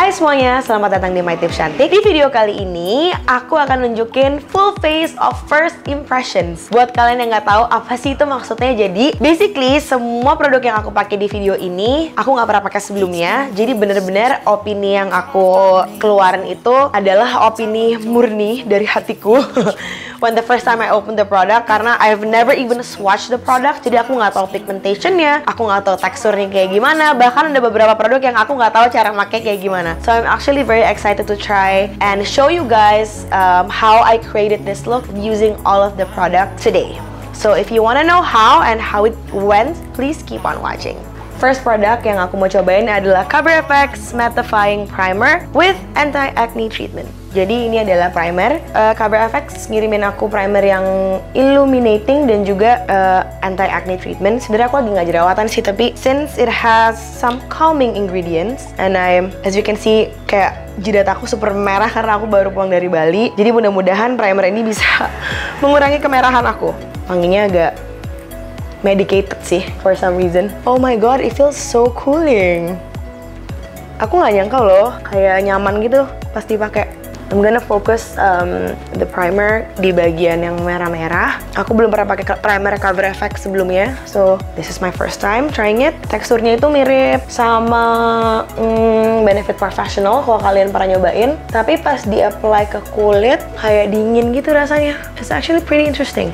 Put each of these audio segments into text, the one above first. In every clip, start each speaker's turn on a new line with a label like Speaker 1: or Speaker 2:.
Speaker 1: Hai semuanya, selamat datang di My Tips Cantik. Di video kali ini, aku akan nunjukin full face of first impressions. Buat kalian yang nggak tahu apa sih itu maksudnya, jadi basically semua produk yang aku pakai di video ini, aku nggak pernah pakai sebelumnya. Jadi bener-bener opini yang aku keluarin itu adalah opini murni dari hatiku. When the first time I open the product, karena I've never even swatched the product, jadi aku nggak tahu pigmentationnya, aku nggak tahu teksturnya kayak gimana. Bahkan ada beberapa produk yang aku nggak tahu cara pakai kayak gimana. So I'm actually very excited to try and show you guys how I created this look using all of the product today. So if you wanna know how and how it went, please keep on watching. First product yang aku mau cobain adalah CoverFX Mattifying Primer with Anti-Acne Treatment. Jadi ini adalah primer. CoverFX ngirimin aku primer yang illuminating dan juga anti-acne treatment. Sebenarnya aku lagi nggak jerawatan sih, tapi since it has some calming ingredients and as you can see, kayak jidat aku super merah karena aku baru pulang dari Bali. Jadi mudah-mudahan primer ini bisa mengurangi kemerahan aku. Wanginya agak medicated sih for some reason. Oh my god, it feels so cooling. Aku nggak nyangka loh, kayak nyaman gitu pas dipakai. I'm gonna focus the primer di bagian yang merah-merah. Aku belum pernah pakai primer CoverFX sebelumnya, so this is my first time trying it. Teksturnya itu mirip sama Benefit Professional kalau kalian pernah nyobain. Tapi pas di-apply ke kulit kayak dingin gitu rasanya. It's actually pretty interesting.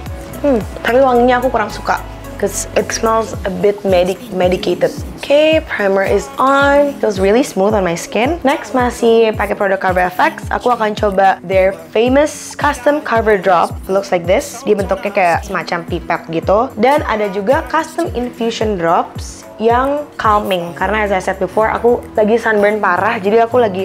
Speaker 1: Tapi wanginya aku kurang suka, because it smells a bit medicated. Okay, primer is on. Feels really smooth on my skin. Next, masih pakai produk CoverFX. Aku akan coba their famous custom cover drop. It looks like this. Dia bentuknya kayak semacam pipet gitu. Dan ada juga custom infusion drops yang calming, karena as I said before, aku lagi sunburn parah. Jadi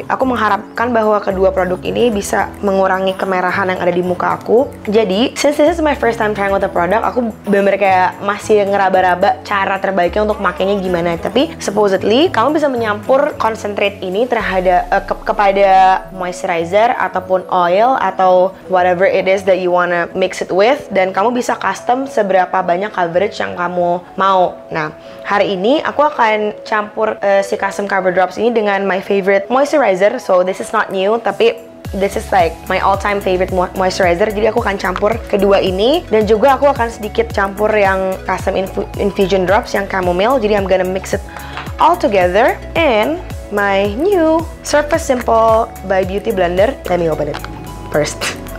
Speaker 1: aku mengharapkan bahwa kedua produk ini bisa mengurangi kemerahan yang ada di muka aku. Jadi since this is my first time trying out the product, aku bener-bener kayak masih ngeraba-raba cara terbaiknya untuk makainya gimana. Tapi supposedly kamu bisa menyampur concentrate ini terhadap kepada moisturizer ataupun oil atau whatever it is that you wanna mix it with, dan kamu bisa custom seberapa banyak coverage yang kamu mau. Nah, hari ini aku akan campur si custom cover drops ini dengan my favorite moisturizer. So this is not new, tapi this is like my all-time favorite moisturizer. Jadi aku akan campur kedua ini, dan juga aku akan sedikit campur yang custom infusion drops yang chamomile. Jadi I'm gonna mix it all together in my new Surface Simple by Beauty blender. Let me open it first.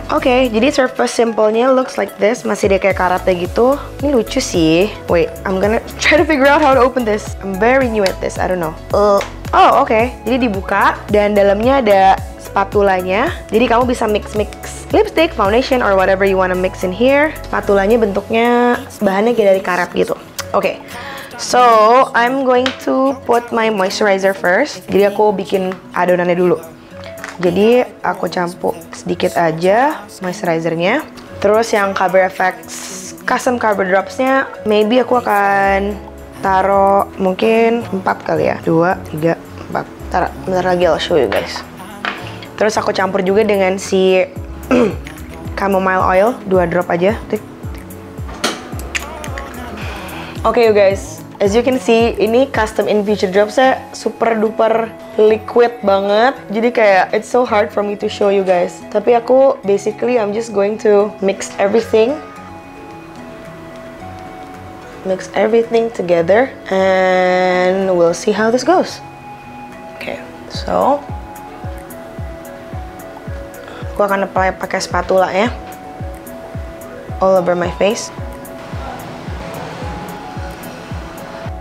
Speaker 1: Oke, jadi Surface Simple-nya looks like this. Masih dia kayak karatnya gitu. Ini lucu sih. Wait, I'm gonna try to figure out how to open this. I'm very new at this, I don't know. Oh, oke. Jadi dibuka, dan dalamnya ada spatulanya. Jadi kamu bisa mix lipstick, foundation, or whatever you wanna mix in here. Spatulanya bentuknya, bahannya kayak dari karat gitu. Oke. So, I'm going to put my moisturizer first. Jadi aku bikin adonannya dulu. Jadi aku campur sedikit aja moisturizernya. Terus yang CoverFX custom cover dropsnya, maybe aku akan taruh mungkin 4 kali ya. 2, 3, 4. Bentar lagi I'll show you guys. Terus aku campur juga dengan si chamomile oil, 2 drop aja. Oke you guys, as you can see, ini custom infusion dropsnya super duper liquid banget. Jadi kayak it's so hard for me to show you guys. Tapi aku basically I'm just going to mix everything together, and we'll see how this goes. Okay, so aku akan apply pakai spatula ya, all over my face.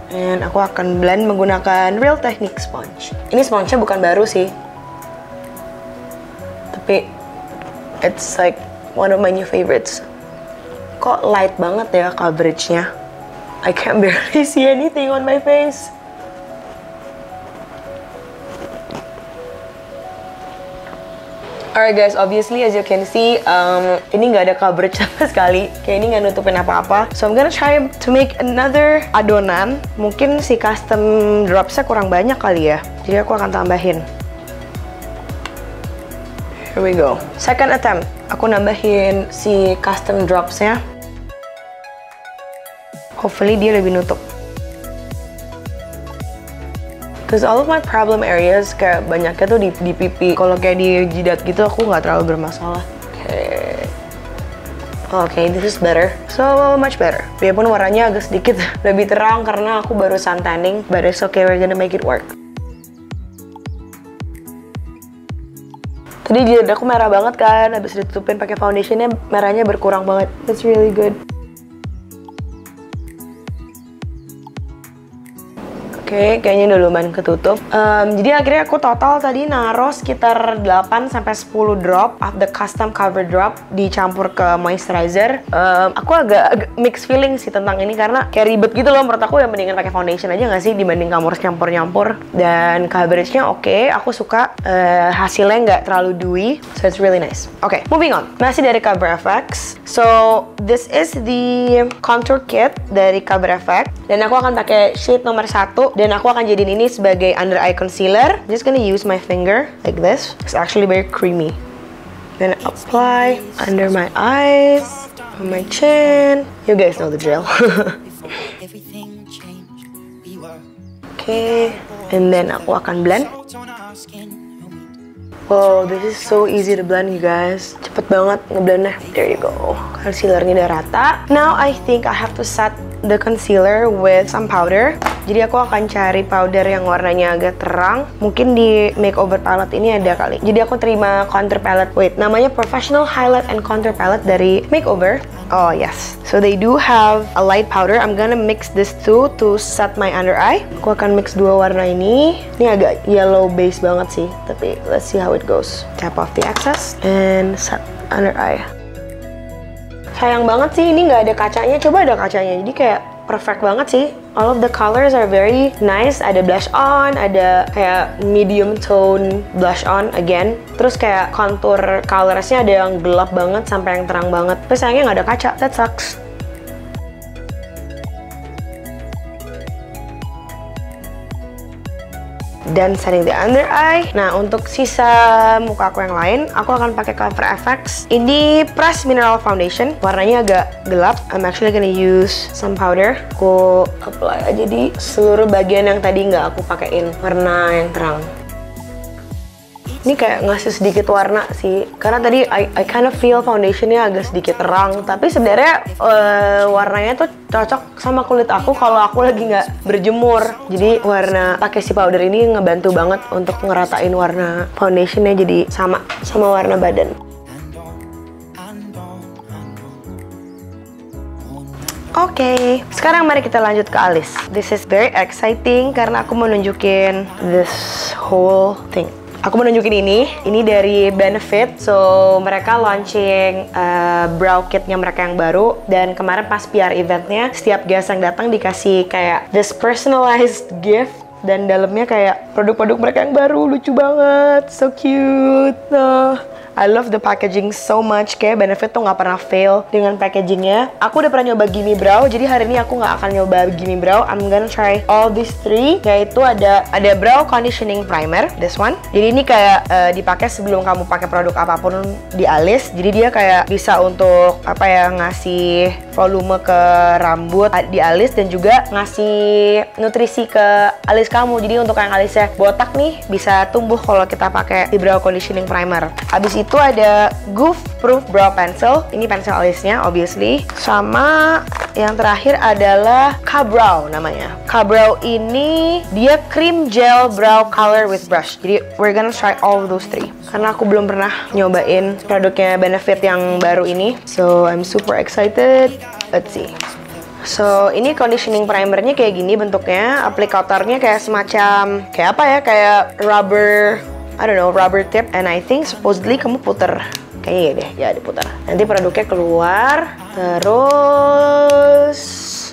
Speaker 1: And aku akan blend menggunakan Real Technique sponge. Ini sponge-nya bukan baru sih, tapi it's like one of my new favorites. Kok light banget ya coverage-nya. I can barely see anything on my face. Alright guys, obviously as you can see, ini nggak ada coverage sama sekali. Kayak ini nggak nutupin apa-apa. So I'm gonna try to make another adonan. Mungkin si custom dropsnya kurang banyak kali ya. Jadi aku akan tambahin. Here we go. Second attempt. Aku nambahin si custom dropsnya. Hopefully dia lebih nutup. Cause all of my problem areas kayak banyaknya tuh di pipi. Kalau kayak di jidat gitu aku nggak terlalu bermasalah. Okay, this is better. So much better. Biarpun warnanya agak sedikit lebih terang karena aku baru sun tanning, but it's okay, we're gonna make it work. Tadi jidat aku merah banget kan, habis ditutupin pakai foundationnya merahnya berkurang banget. That's really good. Oke, kayaknya udah lumayan ketutup. Jadi akhirnya aku total tadi naruh sekitar 8-10 drop of the custom cover drop dicampur ke moisturizer. Aku agak mixed feeling sih tentang ini karena kayak ribet gitu loh. Menurut aku yang mendingan pakai foundation aja nggak sih dibanding kamu harus nyampur-nyampur. Dan coveragenya oke, aku suka hasilnya nggak terlalu dewy, so it's really nice. Oke, moving on. Masih dari Cover FX. So this is the contour kit dari Cover FX. Dan aku akan pakai shade nomor 1. Dan aku akan jadiin ini sebagai under eye concealer. Just gonna use my finger like this. It's actually very creamy. Then apply under my eyes, on my chin. You guys know the drill. Okay, and then aku akan blend. Wow, this is so easy to blend, you guys. Cepet banget ngeblendnya. There you go. Concealernya udah rata. Now I think I have to set the concealer with some powder. Jadi aku akan cari powder yang warnanya agak terang. Mungkin di makeover palette ini ada kali. Jadi aku terima contour palette. Wait, namanya Professional Highlight and Contour Palette dari Makeover. Oh yes. So they do have a light powder. I'm gonna mix this two to set my under eye. Aku akan mix dua warna ini. Ini agak yellow base banget sih. Tapi let's see how it goes. Tap off the excess and set under eye. Sayang banget sih ini nggak ada kacanya. Coba ada kacanya. Jadi kayak perfect banget sih. All of the colors are very nice. Ada blush on, ada kayak medium tone blush on again. Terus kayak contour colorsnya ada yang gelap banget sampai yang terang banget. Tapi sayangnya nggak ada kaca. That sucks. Dan setting the under eye. Nah, untuk sisa muka aku yang lain, aku akan pakai Cover FX. Ini Press Mineral Foundation. Warnanya agak gelap. I'm actually gonna use some powder. Aku apply aja di seluruh bagian yang tadi nggak aku pakein warna yang terang. Ini kayak ngasih sedikit warna sih, karena tadi I kind of feel foundationnya agak sedikit terang, tapi sebenarnya warnanya tuh cocok sama kulit aku kalau aku lagi nggak berjemur. Jadi warna pakai si powder ini ngebantu banget untuk ngeratain warna foundationnya jadi sama warna badan. Oke, sekarang mari kita lanjut ke alis. This is very exciting karena aku mau nunjukin this whole thing. Aku mau nunjukin ini dari Benefit. So mereka launching brow kitnya mereka yang baru. Dan kemarin pas PR eventnya, setiap guest yang datang dikasih kayak this personalized gift. Dan dalamnya kayak produk-produk mereka yang baru, lucu banget, so cute. I love the packaging so much. Kayak Benefit tuh nggak pernah fail dengan packagingnya. Aku udah pernah nyoba Gimme Brow, jadi hari ini aku nggak akan nyoba Gimme Brow. I'm gonna try all these three. Yaitu ada brow conditioning primer, this one. Jadi ini kayak dipakai sebelum kamu pakai produk apapun di alis. Jadi dia kayak bisa untuk apa ya, ngasih volume ke rambut di alis dan juga ngasih nutrisi ke alis kamu. Jadi untuk yang alisnya botak nih bisa tumbuh kalau kita pakai di brow conditioning primer. Habis itu ada Goof Proof Brow Pencil. Ini pensel alisnya obviously. Sama yang terakhir adalah Ka-Brow namanya. Ka-Brow ini dia cream gel brow color with brush. Jadi we're gonna try all of those three. Karena aku belum pernah nyobain produknya Benefit yang baru ini. So I'm super excited. Let's see. So ini conditioning primernya kayak gini bentuknya. Aplikatornya kayak semacam kayak apa ya? Kayak rubber, I don't know, rubber tip. And I think supposedly kamu puter. Kayaknya ya deh, ya diputar. Nanti produknya keluar, terus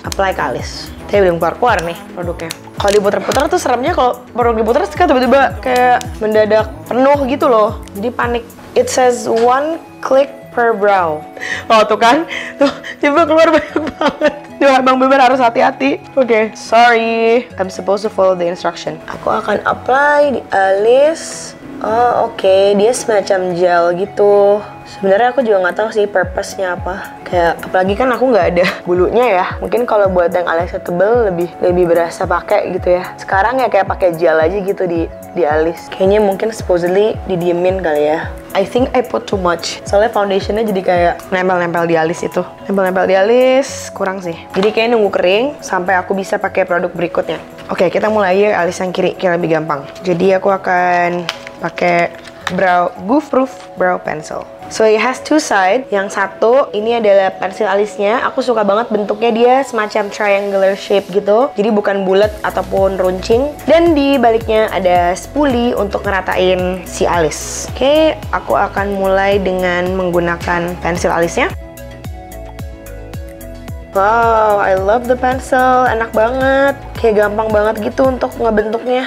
Speaker 1: apply ke alis. Tapi belum keluar-keluar nih produknya. Kalau diputer-puter tuh seremnya kalau produk diputer kan tiba-tiba kayak mendadak penuh gitu loh. Jadi panik. It says 1 click per brow. Oh tuh kan, tuh tiba keluar banyak banget. Duh, emang bener harus hati-hati. Oke, sorry. I'm supposed to follow the instruction. Aku akan apply di alis. Oh oke, dia semacam gel gitu. Sebenarnya aku juga nggak tahu sih purpose-nya apa. Kayak apalagi kan aku nggak ada bulunya ya. Mungkin kalau buat yang alisnya tebel lebih berasa pakai gitu ya. Sekarang ya kayak pakai gel aja gitu di alis. Kayaknya mungkin supposedly didiemin kali ya. I think I put too much. Soalnya foundationnya jadi kayak nempel-nempel di alis itu. Nempel-nempel di alis kurang sih. Jadi kayak nunggu kering sampai aku bisa pakai produk berikutnya. Oke, kita mulai ya alis yang kiri, kayak lebih gampang. Jadi aku akan pakai Goof Proof Brow Pencil. So it has two side. Yang satu ini adalah pensil alisnya. Aku suka banget bentuknya, dia semacam triangular shape gitu. Jadi bukan bulat ataupun runcing. Dan di baliknya ada spoolie untuk ngeratain si alis. Oke, aku akan mulai dengan menggunakan pensil alisnya. Wow, I love the pencil. Enak banget. Kayak gampang banget gitu untuk ngebentuknya.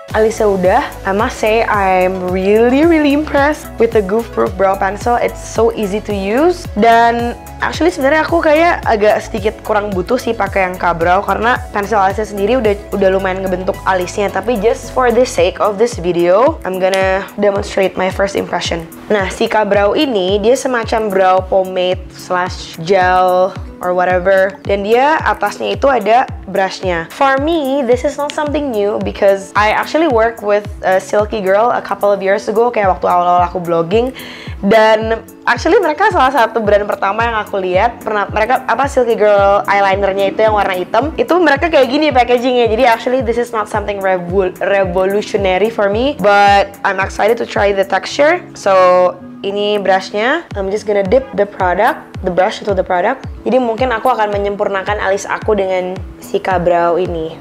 Speaker 1: Alisnya udah, I must say I'm really impressed with the Goof Proof Brow Pencil. It's so easy to use. Dan actually sebenarnya aku kayak agak sedikit kurang butuh sih pakai yang Ka-Brow karena pensil alisnya sendiri udah lumayan ngebentuk alisnya. Tapi just for the sake of this video, I'm gonna demonstrate my first impression. Nah, si Ka-Brow ini dia semacam brow pomade slash gel or whatever, dan dia atasnya itu ada brushnya. For me, this is not something new because I actually work with Silky Girl a couple of years ago, kayak waktu awal-awal aku vlogging. Dan actually mereka salah satu brand pertama yang aku lihat. Mereka Silky Girl eyelinernya itu yang warna hitam, itu mereka kayak gini packagingnya. Jadi actually this is not something revolutionary for me, but I'm excited to try the texture. So ini brushnya, I'm just gonna dip the brush into the product. Jadi mungkin aku akan menyempurnakan alis aku dengan si Ka-Brow ini.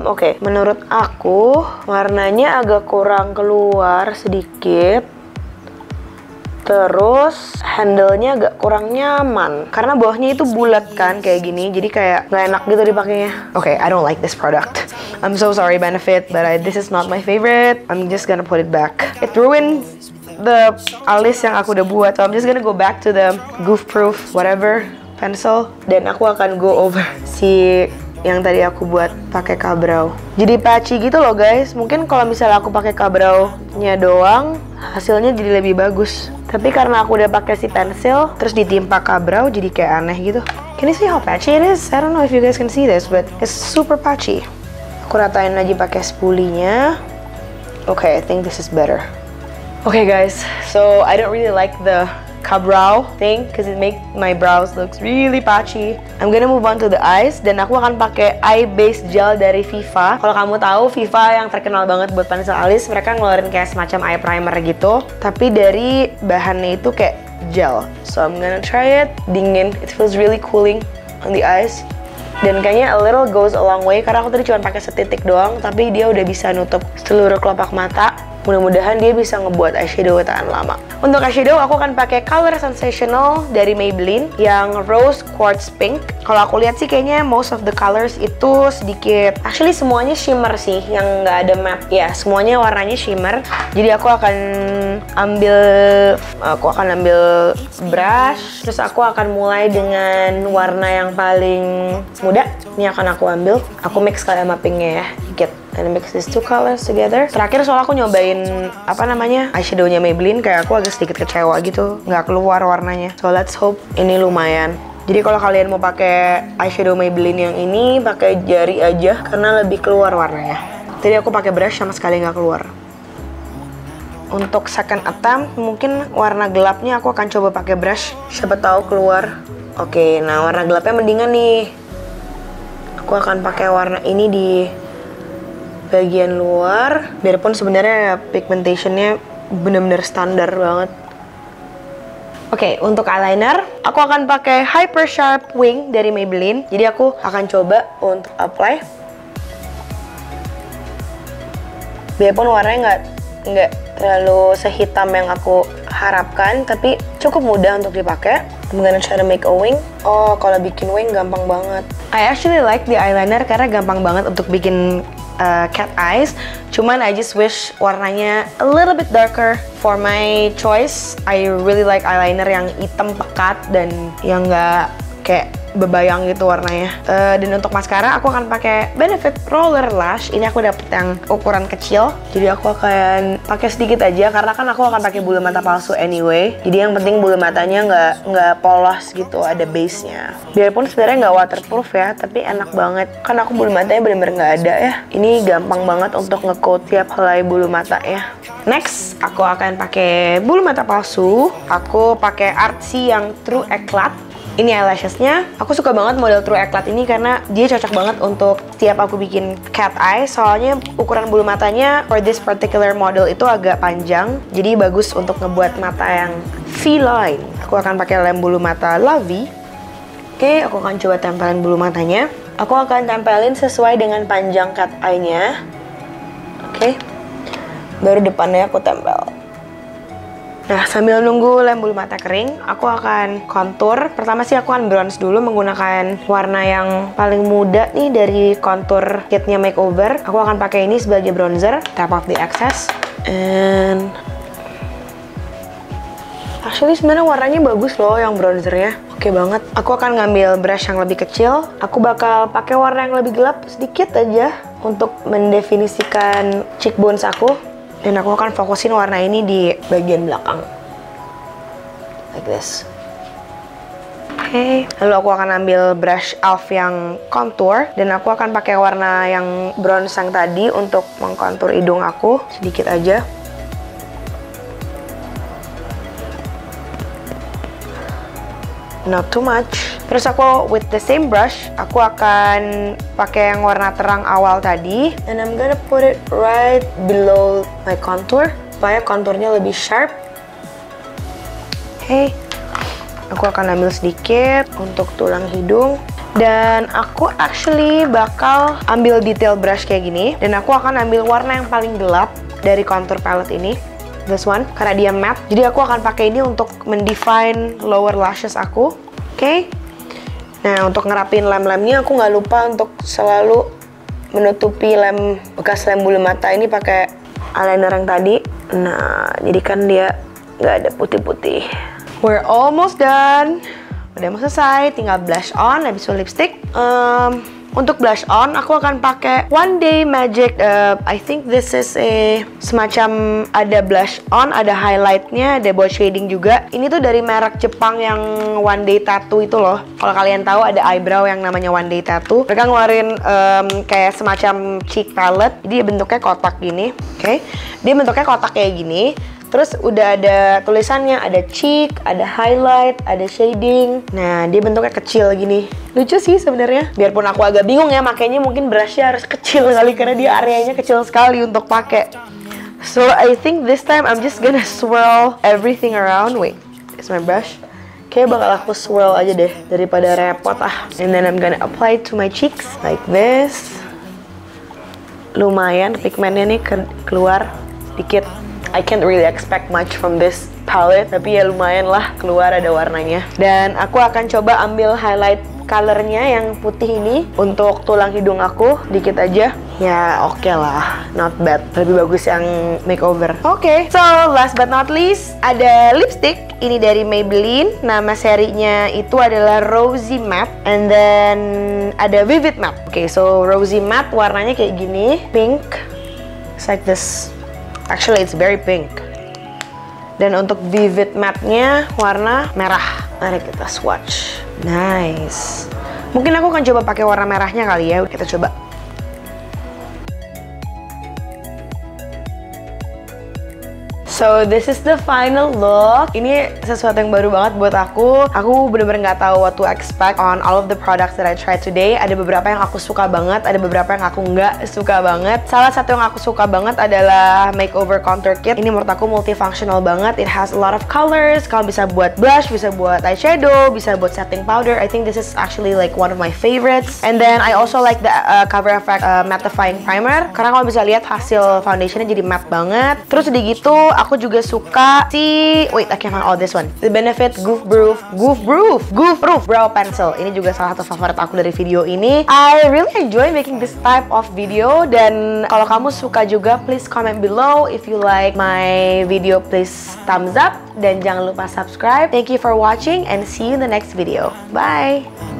Speaker 1: Oke, menurut aku warnanya agak kurang keluar sedikit. Terus handle-nya agak kurang nyaman karena bawahnya itu bulat kan kayak gini, jadi kayak nggak enak gitu dipakainya. Oke, I don't like this product. I'm so sorry Benefit, but this is not my favorite. I'm just gonna put it back. It ruined the alis yang aku udah buat, so I'm just gonna go back to the Goof Proof whatever pencil, dan aku akan go over si yang tadi aku buat pakai Ka-Brow. Jadi patchy gitu loh guys. Mungkin kalau misalnya aku pakai Ka-Brow-nya doang, hasilnya jadi lebih bagus. Tapi karena aku udah pakai si pensil, terus ditimpa Ka-Brow, jadi kayak aneh gitu. Can you see how patchy it is? I don't know if you guys can see this, but it's super patchy. Aku ratain lagi pakai spoolie-nya. Okay, I think this is better. Okay guys, so I don't really like the Ka-Brow thing because it makes my brows looks really patchy. I'm gonna move on to the eyes, dan aku akan pakai eye base gel dari Viva. Kalau kamu tahu, Viva yang terkenal banget buat pensil alis, mereka ngeluarin kayak semacam eye primer gitu, tapi dari bahannya itu kayak gel. So I'm gonna try it. Dingin, it feels really cooling on the eyes. Dan kayaknya a little goes a long way karena aku tadi cuma pakai setitik doang, tapi dia udah bisa nutup seluruh kelopak mata. Mudah-mudahan dia bisa ngebuat eyeshadow tahan lama. Untuk eyeshadow aku akan pakai Color Sensational dari Maybelline yang Rose Quartz Pink. Kalau aku lihat sih kayaknya most of the colors itu sedikit, actually semuanya shimmer sih, yang nggak ada matte. Ya, semuanya warnanya shimmer. Jadi aku akan ambil brush, terus aku akan mulai dengan warna yang paling muda. Ini akan aku ambil. Aku mix kalian sama pinknya ya, dikit. And mix these two colors together. Terakhir soal aku nyobain eyeshadownya Maybelline, kayak aku agak sedikit kecewa gitu, nggak keluar warnanya. So let's hope ini lumayan. Jadi kalau kalian mau pakai eyeshadow Maybelline yang ini, pakai jari aja karena lebih keluar warnanya. Tadi aku pakai brush sama sekali nggak keluar. Untuk second attempt, mungkin warna gelapnya aku akan coba pakai brush, siapa tahu keluar. Oke, nah warna gelapnya mendingan nih. Aku akan pakai warna ini di bagian luar, biarpun sebenarnya pigmentationnya bener-bener standar banget. Oke, untuk eyeliner aku akan pakai Hyper Sharp Wing dari Maybelline. Jadi aku akan coba untuk apply. Biarpun warnanya nggak terlalu sehitam yang aku harapkan, tapi cukup mudah untuk dipakai. I'm gonna try to make a wing. Oh, kalau bikin wing gampang banget. I actually like the eyeliner karena gampang banget untuk bikin cat eyes. Cuman I just wish warnanya a little bit darker for my choice. I really like eyeliner yang hitam pekat dan yang nggak kayak bebayang gitu warnanya. Dan untuk maskara aku akan pakai Benefit Roller Lash. Ini aku dapet yang ukuran kecil, jadi aku akan pakai sedikit aja karena kan aku akan pakai bulu mata palsu anyway. Jadi yang penting bulu matanya nggak polos gitu, ada base-nya. Biarpun sebenarnya nggak waterproof ya, tapi enak banget. Kan aku bulu matanya bener-bener nggak ada ya. Ini gampang banget untuk nge-coat tiap helai bulu mata ya. Next, aku akan pakai bulu mata palsu. Aku pakai Artsy yang True Eclat. Ini eyelashesnya. Aku suka banget model True Eclat ini karena dia cocok banget untuk tiap aku bikin cat eye. Soalnya ukuran bulu matanya for this particular model itu agak panjang. Jadi bagus untuk ngebuat mata yang V-line. Aku akan pakai lem bulu mata Lavi. Oke, aku akan coba tempelin bulu matanya. Aku akan tempelin sesuai dengan panjang cat eye-nya. Oke. Baru depannya aku tempel. Nah, sambil nunggu lem bulu mata kering, aku akan contour. Pertama sih aku akan bronze dulu menggunakan warna yang paling muda nih dari contour kitnya makeover. Aku akan pakai ini sebagai bronzer, tap off the excess. And actually sebenarnya warnanya bagus loh yang bronzernya. Oke banget. Aku akan ngambil brush yang lebih kecil. Aku bakal pakai warna yang lebih gelap sedikit aja untuk mendefinisikan cheekbones aku. Dan aku akan fokusin warna ini di bagian belakang. Like this. Oke. Lalu aku akan ambil brush e.l.f. yang contour. Dan aku akan pakai warna yang bronze yang tadi untuk mengkontur hidung aku. Sedikit aja. Not too much. Terus aku with the same brush, aku akan pakai yang warna terang awal tadi. And I'm gonna put it right below my contour supaya konturnya lebih sharp. Oke. Aku akan ambil sedikit untuk tulang hidung. Dan aku actually bakal ambil detail brush kayak gini. Dan aku akan ambil warna yang paling gelap dari contour palette ini. This one, karena dia matte. Jadi aku akan pakai ini untuk mendefine lower lashes aku. Oke. Nah, untuk ngerapin lem-lemnya aku nggak lupa untuk selalu menutupi bekas lem bulu mata ini pakai eyeliner yang tadi. Nah, jadi kan dia nggak ada putih-putih. We're almost done. Udah mau selesai, tinggal blush on, habis itu lipstick. Untuk blush on, aku akan pakai One Day Magic. I think this is semacam ada blush on, ada highlightnya, ada buat shading juga. Ini tuh dari merek Jepang yang One Day Tattoo itu loh. Kalau kalian tahu ada eyebrow yang namanya One Day Tattoo. Mereka ngeluarin kayak semacam cheek palette. Jadi bentuknya kotak gini. Oke. Dia bentuknya kotak kayak gini. Terus udah ada tulisannya, ada cheek, ada highlight, ada shading. Nah, dia bentuknya kecil gini. Lucu sih sebenarnya. Biarpun aku agak bingung ya, makanya mungkin brushnya harus kecil kali karena dia areanya kecil sekali untuk pakai. So I think this time I'm just gonna swirl everything around. Wait, it's my brush. Kayak bakal aku swirl aja deh daripada repot ah. And then I'm gonna apply to my cheeks like this. Lumayan pigmentnya nih keluar dikit. I can't really expect much from this palette, tapi ya lumayan lah keluar ada warnanya. Dan aku akan coba ambil highlight colornya yang putih ini untuk tulang hidung aku dikit aja. Ya oke lah, not bad. Lebih bagus yang makeover. Oke, so last but not least ada lipstick. Ini dari Maybelline. Nama serinya itu adalah Rosy Matte. And then ada Vivid Matte. Oke, so Rosy Matte warnanya kayak gini, pink. It's like this. Actually, it's very pink. Dan untuk Vivid Matte-nya warna merah. Mari kita swatch. Nice. Mungkin aku akan coba pakai warna merahnya kali ya. Kita coba. So this is the final look. Ini sesuatu yang baru banget buat aku. Aku bener-bener nggak tahu what to expect on all of the products that I tried today. Ada beberapa yang aku suka banget, ada beberapa yang aku nggak suka banget. Salah satu yang aku suka banget adalah Makeover Contour Kit. Ini menurut aku multifunctional banget. It has a lot of colors. Kalau bisa buat blush, bisa buat eyeshadow, bisa buat setting powder. I think this is actually like one of my favorites. And then I also like the Cover FX mattifying primer. Karena kalau bisa lihat hasil foundationnya jadi matte banget. Terus udah gitu, aku juga suka wait, I can't find all this one. The Benefit Goof Proof Brow Pencil. Ini juga salah satu favorit aku dari video ini. I really enjoy making this type of video. Dan kalau kamu suka juga, please comment below. If you like my video, please thumbs up. Dan jangan lupa subscribe. Thank you for watching and see you in the next video. Bye!